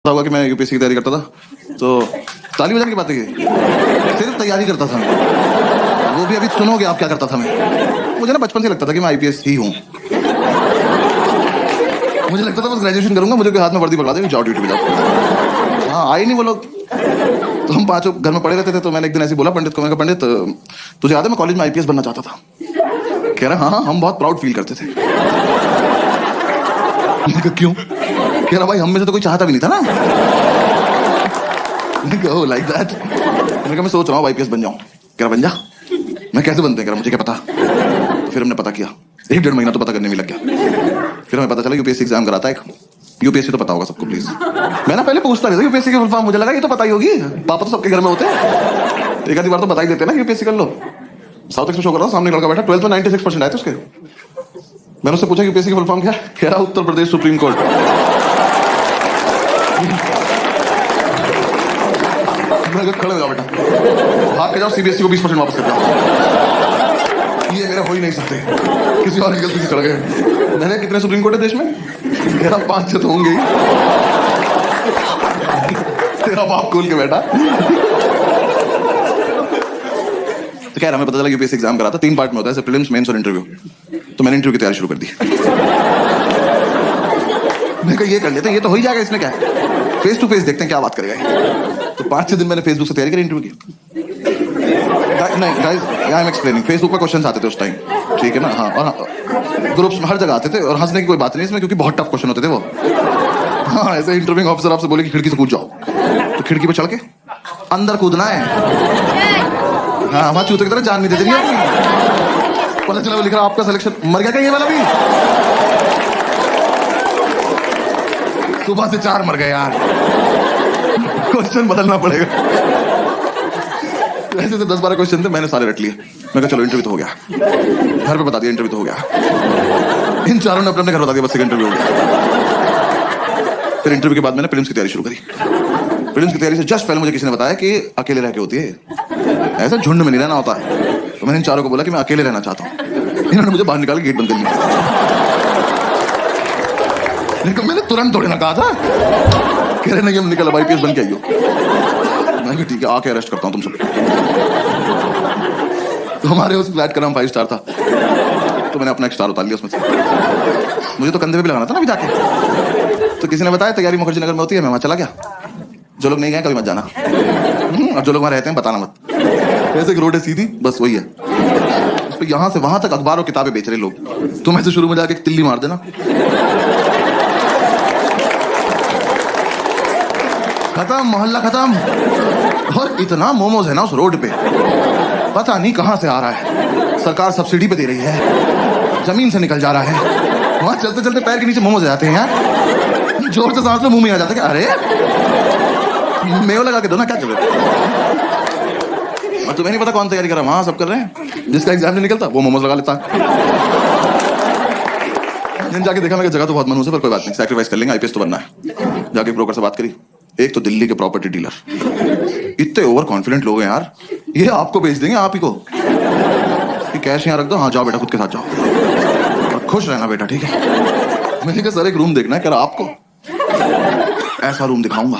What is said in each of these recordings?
होगा कि मैं यूपीएससी की तैयारी करता था तो ताली बजाने की बात है, सिर्फ तैयारी करता था मैं। वो भी अभी सुनोगे आप क्या करता था मैं। मुझे ना बचपन से लगता था कि मैं आईपीएस ही हूँ। मुझे लगता था बस ग्रेजुएशन करूंगा, मुझे हाथ में वर्दी पकड़ा देंगे, जाओ ड्यूटी पे जाओ। हाँ आए नहीं वो लोग, तो हम पांचों घर में पड़े रहते थे। तो मैंने एक दिन ऐसे बोला पंडित को, मैंने कहा पंडित तुझे याद है मैं कॉलेज में आईपीएस बनना चाहता था। कह रहा हाँ हम बहुत प्राउड फील करते थे। मैंने कहा क्यों? कह रहा भाई हम में से तो कोई चाहता भी नहीं था ना। मैंने कहा लाइक दैट। मैंने कहा मैं सोच रहा हूँ आईपीएस बन जाऊं। कह रहा बन जा। मैं कैसे बनते हैं? कह रहा मुझे क्या पता। तो फिर हमने पता किया, 1-1.5 महीना तो पता करने में लग गया। फिर हमें पता चला यूपीएससी एग्जाम कराता है एक। यूपीएससी तो पता होगा सबको प्लीज। मैं ना पहले पूछता था यूपीएससी की फुल फॉर्म, मुझे लगा ये तो पता ही होगी, पापा तो सबके घर में होते हैं, एक आधी बार तो बता ही देते ना यूपीएससी कर लो। साउथ एक्स में शो कर रहा हूँ, सामने लड़का बैठा 12th में 96% आए थे उसके। मैंने उससे पूछा यूपीएससी की फुल फॉर्म क्या? कह रहा उत्तर प्रदेश सुप्रीम कोर्ट। खड़े हो जाओ बेटा, भाग के जाओ सीबीएसई को 20% वापस कर जाओ, ये मेरा हो ही नहीं सकते, किसी और की गलती से चढ़ गए। मैंने कितने सुप्रीम कोर्ट है देश में? कह रहा 5-6 तो होंगे ही। तेरा बाप खोल के बैठा। तो कह रहा हमें पता चला यूपीएससी एग्जाम करा था, 3 पार्ट में होता है, प्रीलिम्स, मेंस और इंटरव्यू। तो मैंने इंटरव्यू की तैयारी शुरू कर दी। मैंने कहा ये कर लेते, ये तो हो ही जाएगा, इसमें क्या है, फेस टू फेस देखते हैं क्या बात करेगा। तो 5-6 दिन मैंने फेसबुक से तैयारी करी इंटरव्यू की। नहीं guys I am explaining, Facebook पर क्वेश्चन आते थे उस टाइम, ठीक है ना। हाँ और ग्रुप्स में हर जगह आते थे, और हंसने की कोई बात नहीं इसमें, क्योंकि बहुत टफ क्वेश्चन होते थे वो। हाँ ऐसे इंटरव्यूइंग ऑफिसर आपसे बोले कि खिड़की से कूद जाओ, तो खिड़की पे चढ़ के अंदर कूदना है। हाँ वहां चूते की तरह जान नहीं देते नहीं। पता चला वो लिख रहा आपका सिलेक्शन, मर गया क्या ये वाला भी? सुबह से 4 मर गए यार, क्वेश्चन बदलना पड़ेगा। ऐसे 10-12 क्वेश्चन थे, मैंने सारे रट लिए। मैं कहा चलो इंटरव्यू तो हो गया, घर पे बता दिया इंटरव्यू तो हो गया। इन चारों ने अपने अपने घर बता दिया बस इंटरव्यू हो गया। फिर इंटरव्यू के बाद मैंने प्रीलिम्स की तैयारी शुरू करी। प्रीलिम्स की तैयारी से जस्ट पहले मुझे किसी ने बताया कि अकेले रह के होती है, ऐसा झुंड में नहीं रहना होता है। तो मैंने इन चारों को बोला कि मैं अकेले रहना चाहता हूँ। इन्होंने मुझे बाहर निकाल के गेट बंद कर लिया। मैंने तुरंत थोड़ी ना कहा था। कह रहे नहीं हम निकल आईपीएस बन के आइयो। मैं कहा ठीक है आके अरेस्ट करता हूँ तुम सब। तो हमारे उस फ्लैट का नाम 5 स्टार था, तो मैंने अपना एक स्टार उतार लिया उसमें से। मुझे तो कंधे पे भी लगाना था ना अभी जाके। तो किसी ने बताया तैयारी मुखर्जी नगर में होती है, मैं वहां चला गया। जो लोग नहीं गए कभी मत जाना, और जो लोग वहां रहते हैं बताना मत। ऐसे एक रोड है सीधी, बस वही है। उस पर यहाँ से वहां तक अखबार और किताबें बेच रहे लोग। तुम ऐसे शुरू में जाके तिल्ली मार देना, खत्म, मोहल्ला खत्म। और इतना मोमोज है ना उस रोड पे, पता नहीं कहां से आ रहा है। सरकार सब्सिडी पे दे रही है, जमीन से निकल जा रहा है। वहां चलते चलते पैर के नीचे मोमोज आ जाते हैं यार, जोर से सांस में मुंह में आ जाते हैं। अरे मेव लगा के दो ना, क्या कर रहे हो? और तुम्हें नहीं पता कौन तैयारी कर रहा है? वहां सब कर रहे हैं, जिसका एग्जाम नहीं निकलता वो मोमोज लगा लेता है। जाके देखा, मैं जगह तो बहुत मनहूस है पर कोई बात नहीं, सैक्रिफाइस कर लेंगे, आईपीएस तो बनना है। जाके ब्रोकर से बात करी, एक तो दिल्ली के प्रॉपर्टी डीलर, इतने ओवर कॉन्फिडेंट लोग हैं यार, ये आपको बेच देंगे आप ही को। कि कैश यहाँ रख दो, हाँ जाओ बेटा खुद के साथ जाओ और खुश रहना बेटा, ठीक है। मैंने कहा सर एक रूम देखना है। कह रहा आपको ऐसा रूम दिखाऊंगा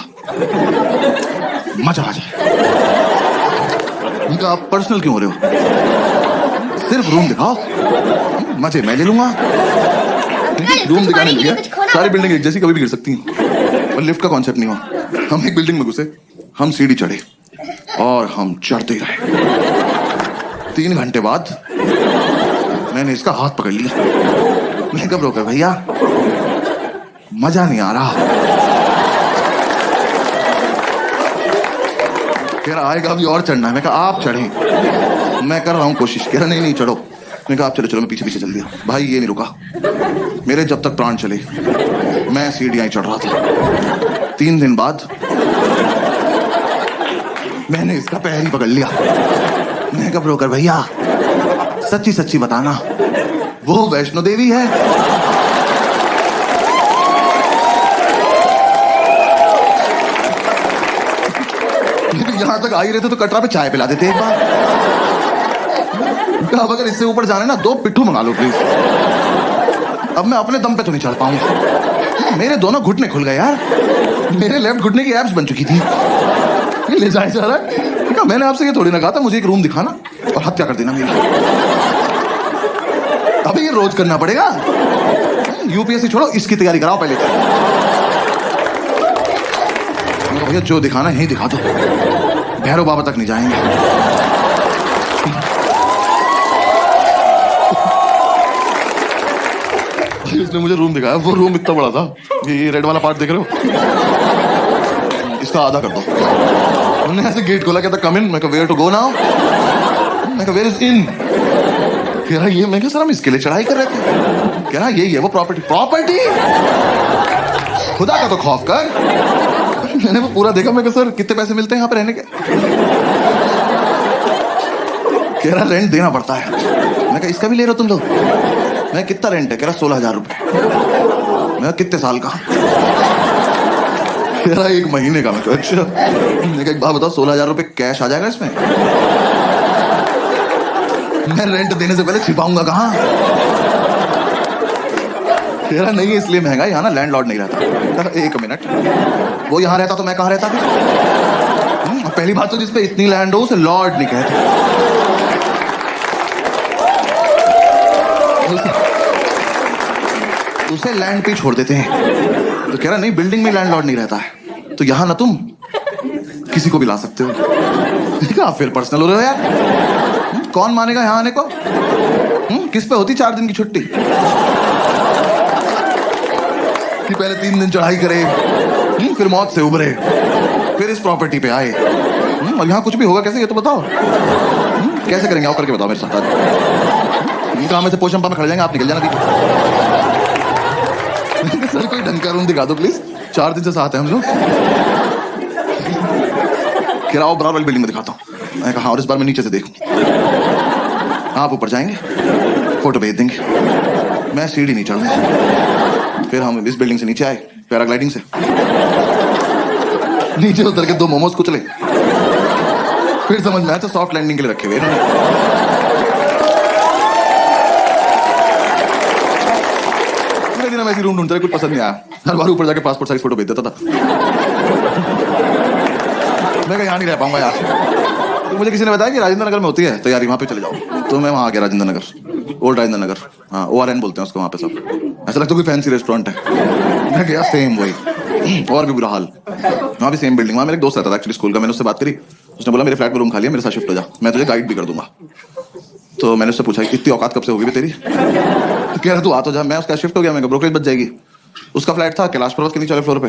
मजा आ जाए। मैंने कहा आप पर्सनल क्यों हो रहे हो? सिर्फ रूम दिखाओ, मजे मैं ले लूंगा। रूम दिखाने लगे, सारी बिल्डिंग एक जैसी कभी भी गिर सकती हैं, और लिफ्ट का कॉन्सेप्ट नहीं हुआ। हम एक बिल्डिंग में घुसे, हम सीढ़ी चढ़े और हम चढ़ते रहे। 3 घंटे बाद मैंने इसका हाथ पकड़ लिया। मैंने कहा ब्रोकर भैया मजा नहीं आ रहा। कह रहा आएगा अभी और चढ़ना है। मैं कहा आप चढ़े, मैं कर रहा हूं कोशिश। कह रहा नहीं नहीं चढ़ो। मैंने कहा आप चलो चलो, मैं पीछे पीछे चल दिया। भाई ये नहीं रुका, मेरे जब तक प्राण चले मैं सीढ़ियां चढ़ रहा था। 3 दिन बाद मैंने इसका पैर ही पकड़ लिया। मैंने कहा ब्रोकर भैया सच्ची सच्ची बताना, वो वैष्णो देवी है? यहां तक आ ही रहे थे तो कटरा पे चाय पिला देते एक बार। अब अगर इससे ऊपर जाने ना 2 पिट्ठू मंगा लो प्लीज। अब मैं अपने दम पे तो नहीं चढ़ पाऊंगा, मेरे दोनों घुटने खुल गए यार। मेरे लेफ्ट घुटने की एब्स बन चुकी थी, ये ले जाया जा रहा है। कहा मैंने आपसे ये थोड़ी ना कहा था मुझे एक रूम दिखाना और हत्या कर देना मेरी। अबे ये रोज करना पड़ेगा। यूपीएससी छोड़ो, इसकी तैयारी कराओ पहले। भैया जो दिखाना है यही दिखा दो, भैरव बाबा तक नहीं जाएंगे। इसने मुझे रूम दिखाया, वो रूम इतना बड़ा था, ये रेड वाला पार्ट देख रहे हो, इसका आधा कर दो। उन्होंने ऐसे गेट खोला, कहता कम इन। मैं कहा वेयर टू गो नाउ, मैं कहा वेयर इज इन। कह रहा ये, मैं कहा सर हम इसके लिए चढ़ाई कर रहे थे। कह रहा यही है वो प्रॉपर्टी। प्रॉपर्टी, खुदा का तो खौफ कर। मैंने वो पूरा देखा, मैं कहा सर कितने पैसे मिलते हैं यहाँ पे रहने के। कह रहा रेंट देना पड़ता है। मैं कहा इसका भी ले रहे हो तुम लोग। मैं कितना रेंट है? कह रहा 16,000 रुपए। मैं कितने साल का? कह रहा 1 महीने का। मैं कहा अच्छा। मैं कहा एक बात बताओ, 16,000 रुपए कैश आ जाएगा इसमें? मैं रेंट देने से पहले छिपाऊंगा कहाँ? कह रहा नहीं इसलिए महंगा, यहाँ ना लैंडलॉर्ड नहीं रहता। कहा 1 मिनट, वो यहाँ रहता तो मैं कहाँ रहता फिर? पहली बात तो जिसपे इतनी लैंड हो उसे लॉर्ड नहीं कहते। उसे लैंड पे छोड़ देते हैं। तो कह रहा नहीं बिल्डिंग में लैंडलॉर्ड नहीं रहता है, तो यहां ना तुम किसी को भी ला सकते हो। कहा फिर पर्सनल हो रहे हो यार। कौन मानेगा यहां आने को? किस पे होती 4 दिन की छुट्टी कि पहले 3 दिन चढ़ाई करे, फिर मौत से उबरे, फिर इस प्रॉपर्टी पे आए। और यहां कुछ भी होगा कैसे, ये तो बताओ। कैसे करेंगे आओ करके बताओ मेरे साथ। कहा में से पोशंपा में खड़े जाएंगे, आप निकल जाना। सर कोई ढंग का रूम दिखा दो प्लीज, 4 दिन से साथ हैं हम लोग। किराओ बराबर वाली बिल्डिंग में दिखाता हूँ। मैं कहा और इस बार मैं नीचे से देखूं। आप ऊपर जाएंगे, फोटो भेज देंगे, मैं सीढ़ी नहीं चढ़ूंगा। फिर हम इस बिल्डिंग से नीचे आए पैराग्लाइडिंग से, नीचे उतर के 2 मोमोज कुचले। फिर समझ में आया तो सॉफ्ट लैंडिंग के लिए रखे हुए। मैं ऐसी रूम ढूंढता कुछ पसंद नहीं आया, हर बार ऊपर जाके पासपोर्ट साइज फोटो भेज देता था। मैं कहा यहाँ नहीं रह पाऊंगा यार। तो मुझे किसी ने बताया कि राजेंद्र नगर में होती है तैयारी, वहां पे चले जाओ। तो मैं वहां आ गया, राजेंद्र नगर, ओल्ड राजेंद्र नगर। हाँ ORN बोलते हैं उसको वहां पे सब। ऐसा लगता है कोई फैंसी रेस्टोरेंट है। मैं गया सेम वही, और भी बुरा हाल। वहां भी सेम बिल्डिंग। वहां मेरे एक दोस्त रहता था एक्चुअली स्कूल का। मैंने उससे बात करी, उसने बोला मेरे फ्लैट में रूम खाली है, मेरे साथ शिफ्ट हो जा, मैं तुझे गाइड भी कर दूंगा। तो मैंने उससे पूछा इतनी औकात कब से होगी तेरी? तो कह रहा तू आ तो जा। मैं उसका शिफ्ट हो गया, मैं ब्रोकरेज बच जाएगी। उसका फ्लैट था कैलाश पर्वत के नीचे वाले फ्लोर पे।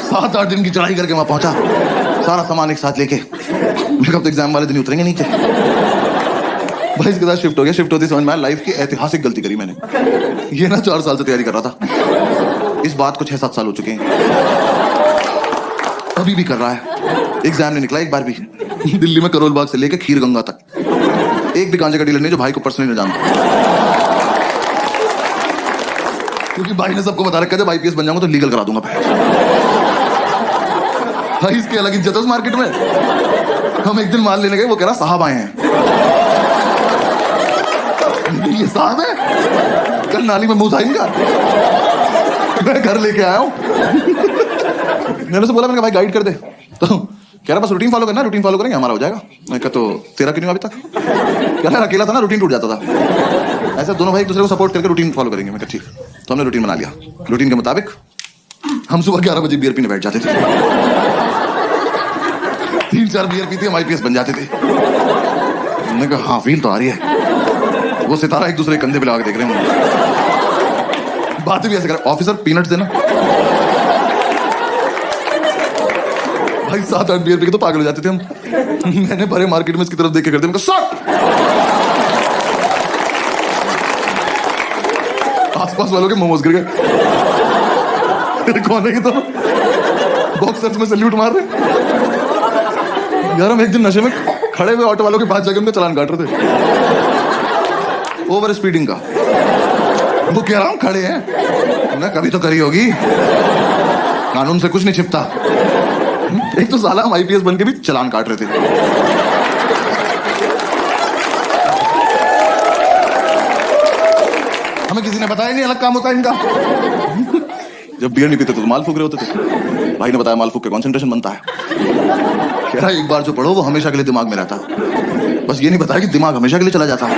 7-8 दिन की चढ़ाई करके वहां पहुंचा, सारा सामान एक साथ लेके। मैं कब तो एग्जाम वाले दिन उतरेंगे नीचे। भाई इसके साथ शिफ्ट हो गया। शिफ्ट होती समझ में आया लाइफ की ऐतिहासिक गलती करी मैंने। ये ना 4 साल से तैयारी कर रहा था, इस बात को 6-7 साल हो चुके हैं, अभी भी कर रहा है। एग्जाम नहीं निकला एक बार भी। दिल्ली में करोल बाग से लेके खीर गंगा तक एक भी गांजे का डीलर नहीं जो भाई को पर्सनली न जानता। क्योंकि भाई ने सबको बता रखा है जब IPS बन जाऊंगा तो लीगल करा दूंगा। भाई इसकी अलग इज्जत है उस मार्केट में। हम एक दिन माल लेने गए, वो कह रहा साहब आए हैं। ये साहब है? कल नाली में मुंह था इनका। मैं घर लेके आया हूं। मैंने उसे बोला, मैंने कहा भाई गाइड कर दे। तो कह रहा बस रूटीन फॉलो करना, रूटीन फॉलो करेंगे हमारा हो जाएगा। मैं कहा तो तेरा क्यों नहीं अभी तक? कह रहा अकेला था ना, रूटीन टूट जाता था। ऐसा दोनों भाई एक दूसरे को सपोर्ट करके रूटीन फॉलो करेंगे। मैं कहा ठीक। तो हमने रूटीन बना लिया। रूटीन के मुताबिक हम सुबह 11 बजे बियर पीने बैठ जाते थे। 3-4 बियर पीते हम IPS बन जाते थे। हमने कहा हाँ फील तो आ रही है। वो सितारा एक दूसरे कंधे पे लगा के देख रहे हैं, बातें भी ऐसे कर। ऑफिसर पीनट्स देना। भाई 7-8 बियर पी के तो पागल हो जाते थे हम। मैंने भरे मार्केट में इसकी तरफ देख के करते आसपास वालों के मोमोज गिर गए। कौन है ये? तो बॉक्सर्स में सैल्यूट मार रहे यार। हम एक दिन नशे में खड़े हुए ऑटो वालों के पास जाकर उनका चालान काट रहे थे ओवर स्पीडिंग का। वो कह रहा हूं खड़े हैं, मैं कभी तो करी होगी, कानून से कुछ नहीं छिपता। एक तो साला हम IPS बन के भी चालान काट रहे थे। हमें किसी ने बताया नहीं अलग काम होता है इनका। जब बियर नहीं पीते तो माल फूक रहे होते थे। भाई ने बताया माल फूक के कंसंट्रेशन बनता है। कह रहा है एक बार जो पढ़ो वो हमेशा के लिए दिमाग में रहता है, बस ये नहीं बताया कि दिमाग हमेशा के लिए चला जाता है।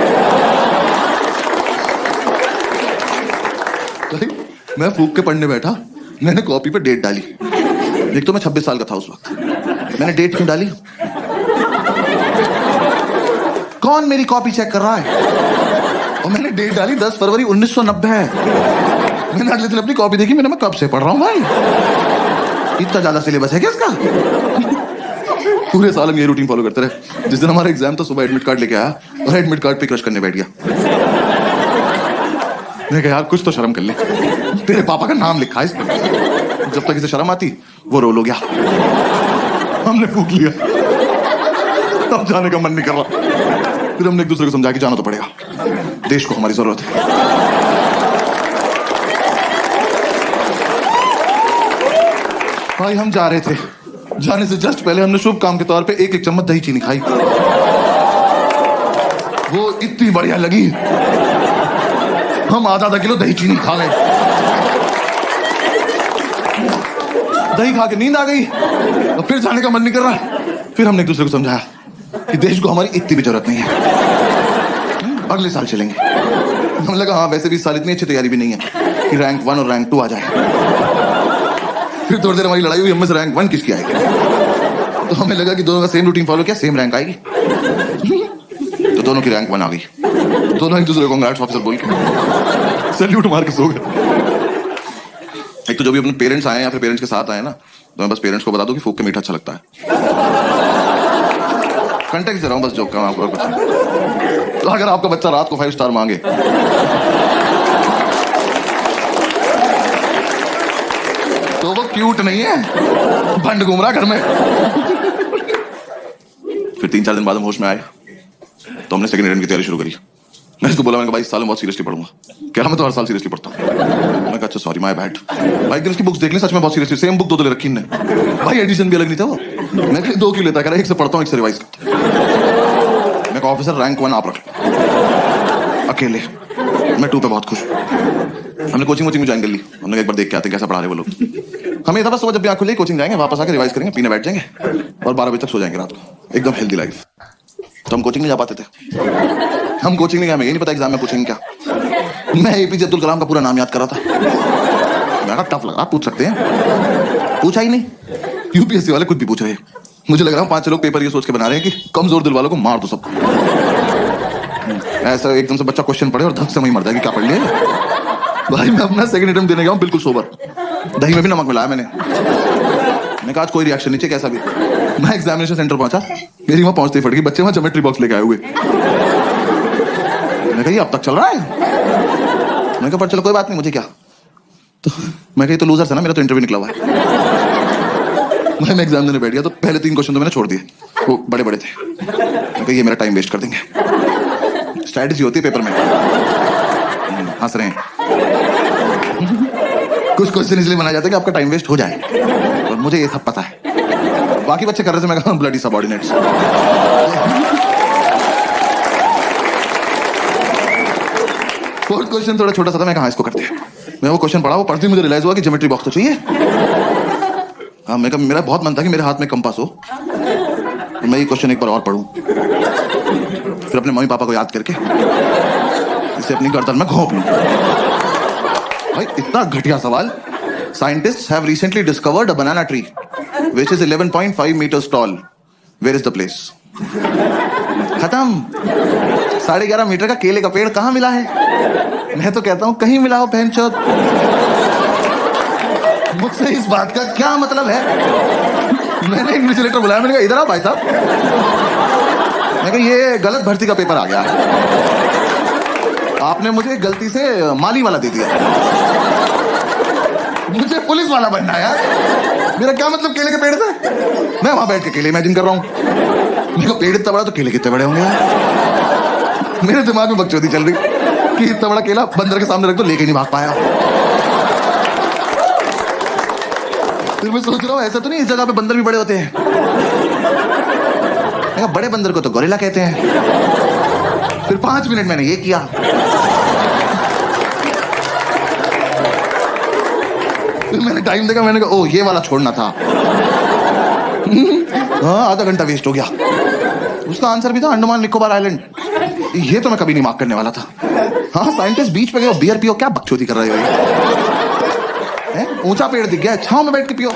मैं फूक के पढ़ने बैठा, मैंने कॉपी पे डेट डाली। एक तो मैं 26 साल का था उस वक्त। मैंने डेट क्यों डाली? कौन मेरी कॉपी चेक कर रहा है? और मैंने डेट डाली 10 फरवरी 1990। मैंने अगले दिन अपनी कॉपी देखी, मैं कब से पढ़ रहा हूं भाई, इतना ज्यादा सिलेबस है क्या इसका? पूरे साल हम ये रूटीन फॉलो करते रहे। जिस दिन हमारा एग्जाम था सुबह एडमिट कार्ड लेके आया और एडमिट कार्ड पे क्रश करने बैठ गया। मैंने कहा यार कुछ तो शर्म कर ले, तेरे पापा का नाम लिखा है इस पर। जब तक इसे शर्म आती वो रोल हो गया, हमने फूक लिया। तब जाने का मन नहीं कर रहा। फिर हमने एक दूसरे को समझा कि जाना तो पड़ेगा, देश को हमारी जरूरत है। भाई हम जा रहे थे, जाने से जस्ट पहले हमने शुभ काम के तौर पे एक चम्मच दही चीनी खाई। वो इतनी बढ़िया लगी, हम आधा किलो दही चीनी खा गए। दही खा के नींद आ गई और फिर जाने का मन नहीं कर रहा। फिर हमने एक दूसरे को समझाया कि देश को हमारी इतनी भी जरूरत नहीं है, अगले साल चलेंगे। हमें लगा हाँ वैसे भी इस साल इतनी अच्छी तैयारी भी नहीं है कि रैंक 1 और रैंक 2 आ जाए। फिर थोड़ी देर हमारी लड़ाई हुई, हमें से रैंक 1 किसकी आएगी। तो हमें लगा कि दोनों का सेम रूटीन फॉलो किया, सेम रैंक आएगी। तो दोनों की रैंक 1 आ गई। दोनों एक दूसरे को कांग्रेट्स ऑफिसर बोल के सैल्यूट मार के सो गए। एक तो जो भी अपने पेरेंट्स आए या फिर पेरेंट्स के साथ आए ना, तो मैं बस पेरेंट्स को बता दूं कि फूक के मीठा अच्छा लगता है। कंटेक्स्ट दे रहा हूं बस जोक का आपको कुछ। तो अगर आपका बच्चा रात को 5 स्टार मांगे तो वो क्यूट नहीं है, भंड घूम रहा घर में। फिर 3-4 दिन बाद हम होश में आए तो हमने सेकंड अटेम्प्ट की तैयारी शुरू करी। मैं इसको बोला, मैंने कहा भाई इस साल में बहुत सीरियसली पढ़ूंगा। कह रहा मैं तो हर साल सीरियसली पढ़ता हूँ। मैं कहा अच्छा सॉरी माय बैड। भाई दिन उसकी बुक्स देख ली, सच में बहुत सीरियसली सेम बुक 2 ले रखी ने। भाई एडिशन भी अलग नहीं था वो। मैं कहा 2 क्यों लेता? कह रहा एक से पढ़ता हूँ एक से रिवाइज करता हूँ। मैं कहा ऑफिसर रैंक 1 आप रख अकेले, मैं 2 पे बहुत खुश। हमने कोचिंग में ज्वाइन कर ली। हमने एक बार देख के आते कैसा पढ़ा रहे वो लोग। हमें था बस सुबह जब भी आंख खुली कोचिंग जाएंगे, वापस आके रिवाइज करेंगे, पीने बैठ जाएंगे और 12 बजे तक सो जाएंगे रात को। एकदम हेल्दी लाइफ। तो हम कोचिंग नहीं जा पाते थे। हम कोचिंग नहीं गए, हमें ये नहीं पता एग्जाम में पूछेंगे क्या। मैं एपीजे अब्दुल कलाम का पूरा नाम याद कर रहा था। मैं कहा टफ लगा, पूछ सकते हैं। पूछा ही नहीं। यूपीएससी वाले खुद भी पूछ रहे हैं। मुझे लग रहा है 5 लोग पेपर ये सोच के बना रहे हैं कि कमजोर दिल वालों को मार दो सबको। ऐसा एकदम से बच्चा क्वेश्चन पढ़े और धक से वही मर जाएगी, क्या पढ़ लिया। भाई मैं अपना सेकंड अटेम्प्ट देने गया हूँ बिल्कुल सोबर। दही में भी नमक मिलाया मैंने कहा आज कोई रिएक्शन नहीं चाहिए कैसा भी। मैं एग्जामिनेशन सेंटर पहुंचा, मेरी वहां पहुंचते ही फट गई। बच्चे वहां ज्योमेट्री बॉक्स लेके आए हुए। मैंने कहा ये अब तक चल रहा है। मैंने कहा पर चलो कोई बात नहीं, मुझे क्या। तो मैं कही तो लूजर था ना, मेरा तो इंटरव्यू निकला हुआ है। मैं एग्जाम देने बैठ गया तो पहले 3 क्वेश्चन तो मैंने छोड़ दिए, वो बड़े बड़े थे। मैं कहा ये मेरा टाइम वेस्ट कर देंगे। स्ट्रैटेजी होती है पेपर में। हंस रहे हैं। कुछ क्वेश्चन इसलिए बनाए जाते हैं कि आपका टाइम वेस्ट हो जाए, और मुझे ये सब पता है। बाकी बच्चे कर रहे थे, मैं कहा ब्लडी सबऑर्डिनेट्स। फोर्थ क्वेश्चन थोड़ा छोटा सा था, मैं कहा इसको करते हैं। मैं वो क्वेश्चन पढ़ा, वो पढ़ते मुझे रियलाइज हुआ कि ज्योमेट्री बॉक्स तो चाहिए। हाँ मैं मेरा बहुत मन था कि मेरे हाथ में कंपास हो, तो मैं ये क्वेश्चन एक बार और पढ़ूं। फिर अपने मम्मी पापा को याद करके इसे अपनी गर्दन में घोंप लूं। भाई इतना घटिया सवाल। Scientists have recently discovered a banana tree which is 11.5 meters tall, where is the place. खत्म। 11.5 मीटर का केले का पेड़ कहां मिला है? मैं तो कहता हूं कहीं मिला हो बहनचोद। मुझसे इस बात का क्या मतलब है? मैंने इन्विजिलेटर बुलाया, मैंने कहा इधर आओ भाई साहब। मैं कहा ये गलत भर्ती का पेपर आ गया, आपने मुझे गलती से माली वाला दे दिया। मुझे पुलिस वाला बनना है यार। मेरा क्या मतलब केले के पेड़ से? मैं वहां बैठ के केले इमेजिन कर रहा हूं। मेरे को पेड़ इतना बड़ा तो केले कितने बड़े होंगे यार। मेरे दिमाग में बकचोदी चल रही कि इतना बड़ा केला बंदर के सामने रख दो, लेके नहीं भाग पाया। फिर मैं सोच रहा हूँ ऐसा तो नहीं इस जगह पे बंदर भी बड़े होते हैं। बड़े बंदर को तो गोरिल्ला कहते हैं। फिर 5 मिनट मैंने ये किया। फिर मैंने टाइम देखा, मैंने कहा ओ ये वाला छोड़ना था। हाँ, आधा घंटा वेस्ट हो गया। उसका आंसर भी था अंडमान निकोबार आइलैंड। ये तो मैं कभी नहीं मार्क करने वाला था। हाँ, साइंटिस्ट बीच पे गए, बियर पियो, क्या बकचोदी कर रहे हो ये? ऊंचा पेड़ दिख गया, छांव में बैठ के पियो।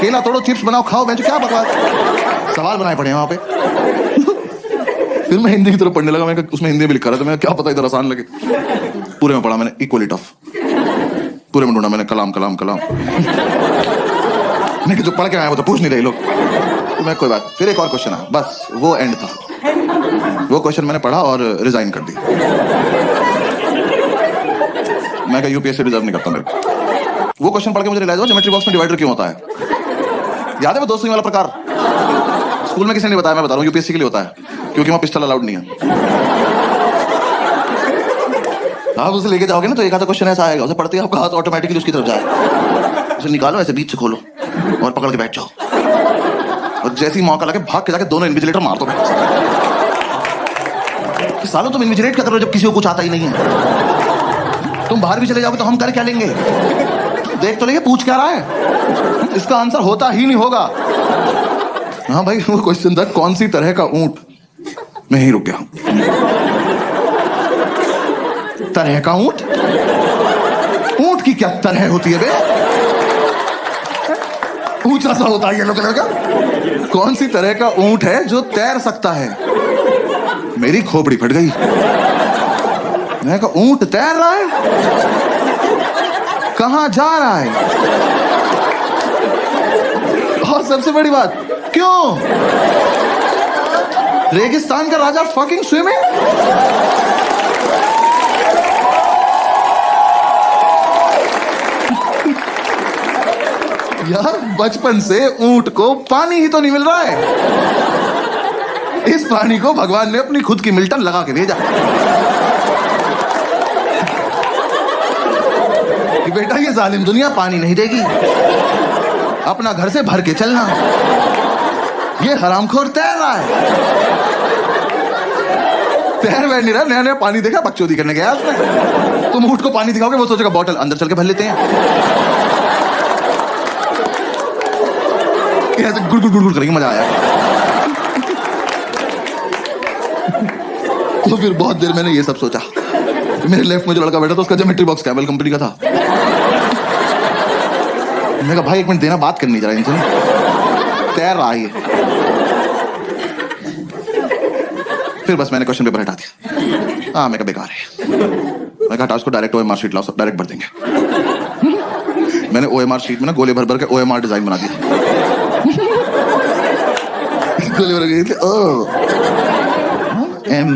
केला तोड़ो, चिप्स बनाओ, खाओ, बेंचो, क्या बकवास। सवाल बनाए पड़े हैं वहां पे। फिर मैं हिंदी की तरफ पढ़ने लगा, मैं उसमें हिंदी में लिखा रहा था, मैं क्या पता इधर आसान लगे। पूरे में पढ़ा मैंने इक्वली टफ, पूरे में ढूंढा मैंने कलाम कलाम कलाम। नहीं, जो पढ़ के आया वो तो पूछ नहीं रहे लोग। तो मैं कोई बात, फिर एक और क्वेश्चन आया, बस वो एंड था। वो क्वेश्चन मैंने पढ़ा और रिजाइन कर दिया। मैं कहा यूपीएससी डिजर्व नहीं करता मेरे को। वो क्वेश्चन पढ़ के मुझे रियलाइज हुआ ज्योमेट्री बॉक्स में डिवाइडर क्यों होता है। याद है वो दोस्तों वाला प्रकार? स्कूल में किसी ने बताया, मैं बता रहा हूँ, यूपीएससी के लिए होता है क्योंकि वहां पिस्टल अलाउड नहीं है। आप उसे लेके जाओगे ना तो एक आधा क्वेश्चन ऐसा आएगा, उसे पढ़ते ही आपका हाथ ऑटोमेटिकली उसकी तरफ जाएगा। उसे निकालो, ऐसे बीच से खोलो और पकड़ के बैठ जाओ, और जैसे ही मौका लगे भाग के जाके दोनों इन्विजिलेटर मार दो। सालों तुम इन्विजिलेट क्या कर रहे हो जब किसी को कुछ आता ही नहीं है? तुम बाहर भी चले जाओगे तो हम कर क्या लेंगे? देख तो लेंगे पूछ क्या रहा है, इसका आंसर होता ही नहीं होगा। हाँ भाई, वो क्वेश्चन था कौन सी तरह का ऊंट। मैं ही रुक गया। तरह का ऊंट? ऊंट की क्या तरह होती है बे? ऊंचा सा होता है येलो कलर का। कौन सी तरह का ऊंट है जो तैर सकता है? मेरी खोपड़ी फट गई। मैं कहा ऊंट तैर रहा है, कहां जा रहा है? और सबसे बड़ी बात, क्यों? रेगिस्तान का राजा फकिंग स्विमिंग। यार बचपन से ऊंट को पानी ही तो नहीं मिल रहा है। इस पानी को भगवान ने अपनी खुद की मिल्टन लगा के भेजा कि बेटा ये जालिम दुनिया पानी नहीं देगी, अपना घर से भर के चलना। ये हरामखोर तैर रहा है, तैर बैठ नहीं रहा, नया नया पानी देखा बकचोदी करने गया उसने। तुम ऊंट को पानी दिखाओगे वो सोचेगा बॉटल, अंदर चल के भर लेते हैं। ऐसे गुड़ गुड़ गुड़ गुड़ करेंगे, मजा आया। तो फिर बहुत देर मैंने ये सब सोचा। मेरे लेफ्ट में जो लड़का बैठा था उसका ज्योमेट्री बॉक्स कैमल कंपनी का था। मैं कहा भाई एक मिनट देना, बात करनी जरा इनसे। तैर रहा है। फिर बस मैंने क्वेश्चन पेपर हटा दिया। हाँ मैं कहा बेकार है। मैं कहा उसको डायरेक्ट ओएमआर शीट लाओ, डायरेक्ट भर देंगे। मैंने ओएमआर शीट में ना गोले भर भर के ओएमआर डिजाइन बना दिया। गोले भर गए थे एम।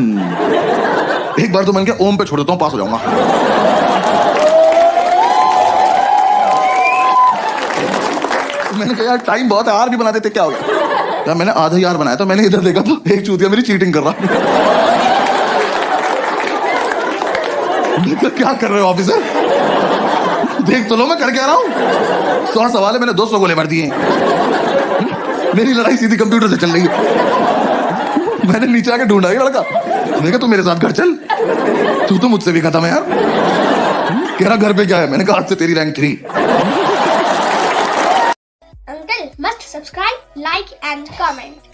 एक बार तो मैंने कहा ओम पे छोड़ देता हूँ, पास हो जाऊंगा। मैंने कहा यार टाइम बहुत है, आर भी बना देते, क्या हो गया? यार मैंने आधा ही आर बनाया था। मैंने इधर देखा तो एक चूतिया मेरी चीटिंग कर रहा। क्या कर रहे हो ऑफिसर? देख तो लो मैं कर क्या रहा हूँ। 100 सवाल है, मैंने 200 गोले भर दिए। मेरी लड़ाई सीधी कंप्यूटर से चल रही है। मैंने नीचे आके ढूंढा ये लड़का। मैंने कहा तू मेरे साथ घर चल, तू तो मुझसे भी खत्म है यार। कह रहा घर पे क्या है? मैंने कहा आज से तेरी rank 3। Uncle must subscribe, like and comment.